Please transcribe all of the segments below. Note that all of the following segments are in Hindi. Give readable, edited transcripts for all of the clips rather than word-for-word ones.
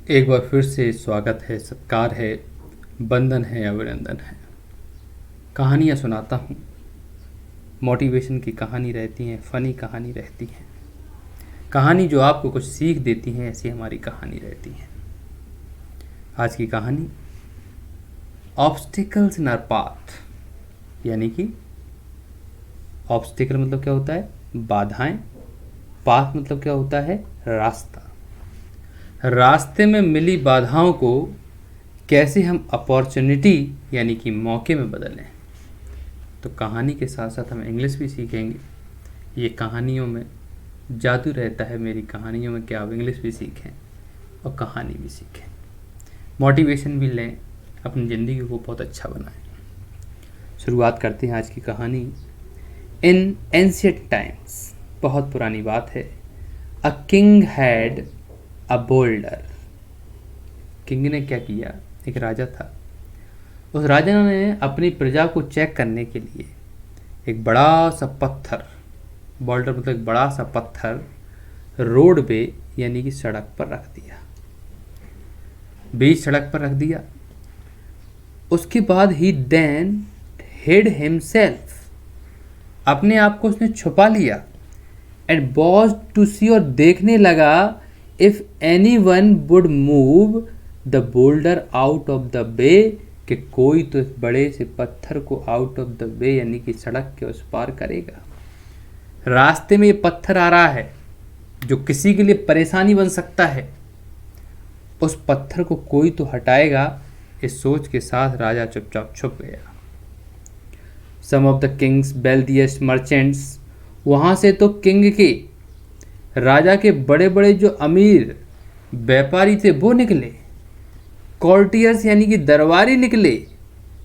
एक बार फिर से स्वागत है, सत्कार है, बंधन है, अभिनंदन है। कहानियाँ सुनाता हूँ। मोटिवेशन की कहानी रहती हैं, फ़नी कहानी रहती हैं, कहानी जो आपको कुछ सीख देती हैं, ऐसी हमारी कहानी रहती है। आज की कहानी ऑब्स्टिकल्स इन आवर पाथ, यानी कि ऑब्स्टिकल मतलब क्या होता है? बाधाएं। पाथ मतलब क्या होता है? रास्ता। रास्ते में मिली बाधाओं को कैसे हम अपॉर्चुनिटी यानी कि मौके में बदलें। तो कहानी के साथ साथ हम इंग्लिश भी सीखेंगे। ये कहानियों में जादू रहता है, मेरी कहानियों में, क्या आप इंग्लिश भी सीखें और कहानी भी सीखें, मोटिवेशन भी लें, अपनी ज़िंदगी को बहुत अच्छा बनाएं। शुरुआत करते हैं आज की कहानी। इन एंशिएंट टाइम्स, बहुत पुरानी बात है, a king had a boulder. King ने क्या किया? एक राजा था। उस राजा ने अपनी प्रजा को चेक करने के लिए एक बड़ा सा पत्थर, बोल्डर मतलब एक बड़ा सा पत्थर, रोड पे यानी कि सड़क पर रख दिया, बीच सड़क पर रख दिया। उसके बाद ही देन हिड हिमसेल्फ, अपने आप को उसने छुपा लिया। एंड वॉज टू सी, और देखने लगा, if any one would move the boulder out of the वे, कि कोई तो इस बड़े से पत्थर को आउट ऑफ द वे यानी कि सड़क के उस पार करेगा। रास्ते में ये पत्थर आ रहा है जो किसी के लिए परेशानी बन सकता है, उस पत्थर को कोई तो हटाएगा। इस सोच के साथ राजा चुपचाप छुप गया। सम of the Kings wealthiest merchants, वहाँ से तो किंग के, राजा के बड़े बड़े जो अमीर व्यापारी थे वो निकले, कॉर्टियर्स यानी कि दरबारी निकले,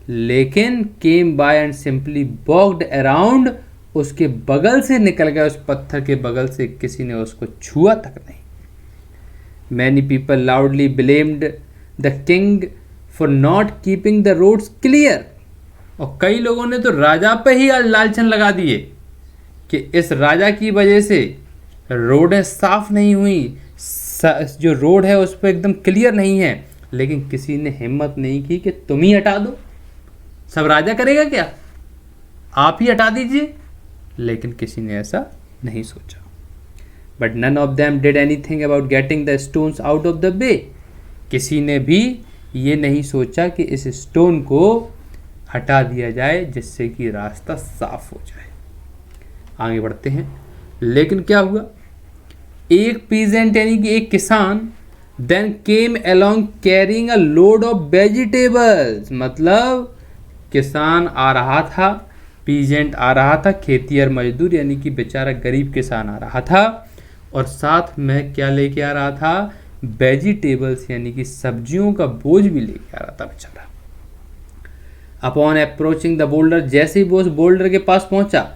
लेकिन came by and simply walked around, उसके बगल से निकल गया, उस पत्थर के बगल से किसी ने उसको छुआ तक नहीं। Many people loudly blamed the king for not keeping the roads clear, और कई लोगों ने तो राजा पे ही लालछन लगा दिए कि इस राजा की वजह से रोडें साफ नहीं हुई, जो रोड है उस पर एकदम क्लियर नहीं है। लेकिन किसी ने हिम्मत नहीं की कि तुम ही हटा दो। सब राजा करेगा क्या? आप ही हटा दीजिए। लेकिन किसी ने ऐसा नहीं सोचा। But none of them did anything about getting the stones out of the way, किसी ने भी ये नहीं सोचा कि इस स्टोन को हटा दिया जाए जिससे कि रास्ता साफ हो जाए। आगे बढ़ते हैं। लेकिन क्या हुआ? एक पीजेंट यानी कि एक किसान then came along carrying a load of vegetables, मतलब किसान आ रहा था, पीजेंट आ रहा था, खेतीहर मजदूर यानी कि बेचारा गरीब किसान आ रहा था, और साथ में क्या लेके आ रहा था? वेजिटेबल्स यानी कि सब्जियों का बोझ भी लेके आ रहा था बेचारा। अपॉन अप्रोचिंग द बोल्डर, जैसे ही वो उस बोल्डर के पास पहुंचा,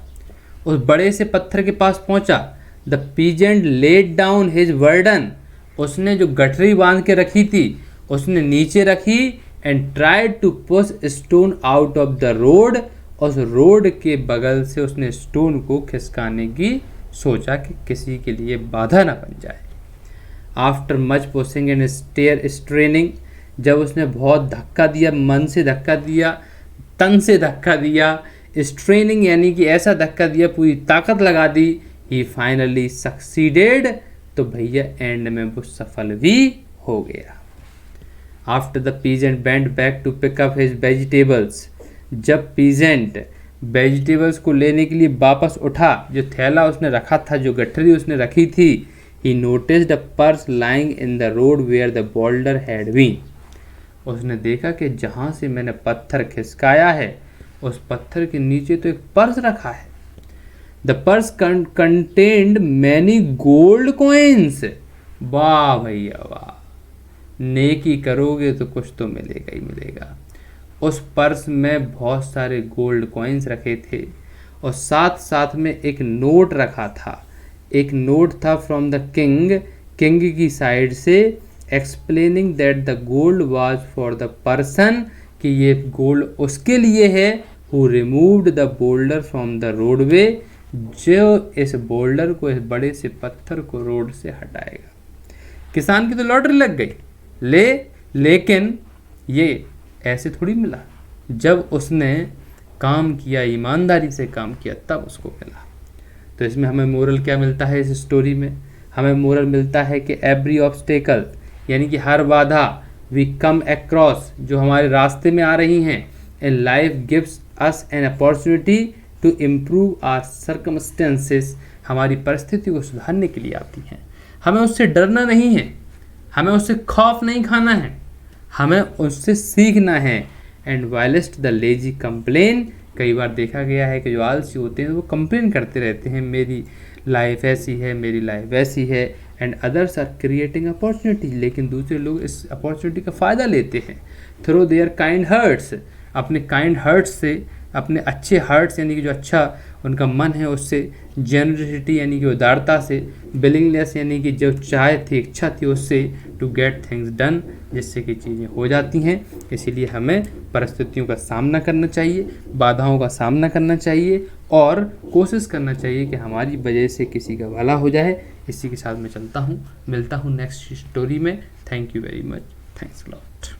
उस बड़े से पत्थर के पास पहुंचा, the peasant laid down his burden, उसने जो गठरी बांध के रखी थी उसने नीचे रखी, and tried to push stone out of the road, उस रोड के बगल से उसने स्टोन को खिसकाने की सोचा कि किसी के लिए बाधा ना बन जाए। After much pushing and straining, जब उसने बहुत धक्का दिया, मन से धक्का दिया, तन से धक्का दिया, स्ट्रेनिंग यानी कि ऐसा धक्का दिया, पूरी ताकत लगा दी, ही फाइनली सक्सीडेड, तो भैया एंड में वो सफल भी हो गया। After the peasant bent back to pick up his vegetables, जब पीजेंट वेजिटेबल्स को लेने के लिए वापस उठा, जो थैला उसने रखा था, जो गठरी उसने रखी थी, he noticed a purse lying in the road where the boulder had been, उसने देखा कि जहाँ से मैंने पत्थर खिसकाया है उस पत्थर के नीचे तो एक पर्स रखा है। The purse contained many gold coins, वाह भैया वाह, नेकी करोगे तो कुछ तो मिलेगा ही मिलेगा। उस पर्स में बहुत सारे गोल्ड कॉइन्स रखे थे, और साथ साथ में एक नोट रखा था। एक नोट था फ्रॉम द किंग, किंग की साइड से, explaining that the gold was for the person, कि ये गोल्ड उसके लिए है, who removed the boulder from the roadway, जो इस बोल्डर को, इस बड़े से पत्थर को रोड से हटाएगा। किसान की तो लॉटरी लग गई। लेकिन ये ऐसे थोड़ी मिला, जब उसने काम किया, ईमानदारी से काम किया, तब उसको मिला। तो इसमें हमें मोरल क्या मिलता है इस स्टोरी में? हमें मोरल मिलता है कि एवरी ऑब्स्टेकल, यानी कि हर बाधा वी कम अक्रॉस, जो हमारे रास्ते में आ रही हैं, in life gives us an opportunity to improve our circumstances, हमारी परिस्थिति को सुधारने के लिए आती हैं। हमें उससे डरना नहीं है, हमें उससे खौफ नहीं खाना है, हमें उससे सीखना है। एंड वाइलिस्ट द लेजी कंप्लेन, कई बार देखा गया है कि जो आलसी होते हैं वो कंप्लेन करते रहते हैं, मेरी लाइफ ऐसी है, मेरी लाइफ वैसी है, and others are creating opportunity, लेकिन दूसरे लोग इस अपॉर्चुनिटी का फ़ायदा लेते हैं थ्रू देयर काइंड हर्ट्स, अपने काइंड हर्ट्स से, अपने अच्छे हर्ट्स यानी कि जो अच्छा उनका मन है उससे, जेनरसिटी यानी कि उदारता से, विलिंगनेस यानी कि जो चाह थी, इच्छा थी उससे, टू गेट थिंग्स डन, जिससे कि चीज़ें हो जाती हैं। इसीलिए हमें परिस्थितियों का सामना करना चाहिए, बाधाओं का सामना करना चाहिए और कोशिश करना चाहिए कि हमारी वजह से किसी का भला हो जाए। इसी के साथ मैं चलता हूँ, मिलता हूँ नेक्स्ट स्टोरी में। Thank you very much, thanks a lot.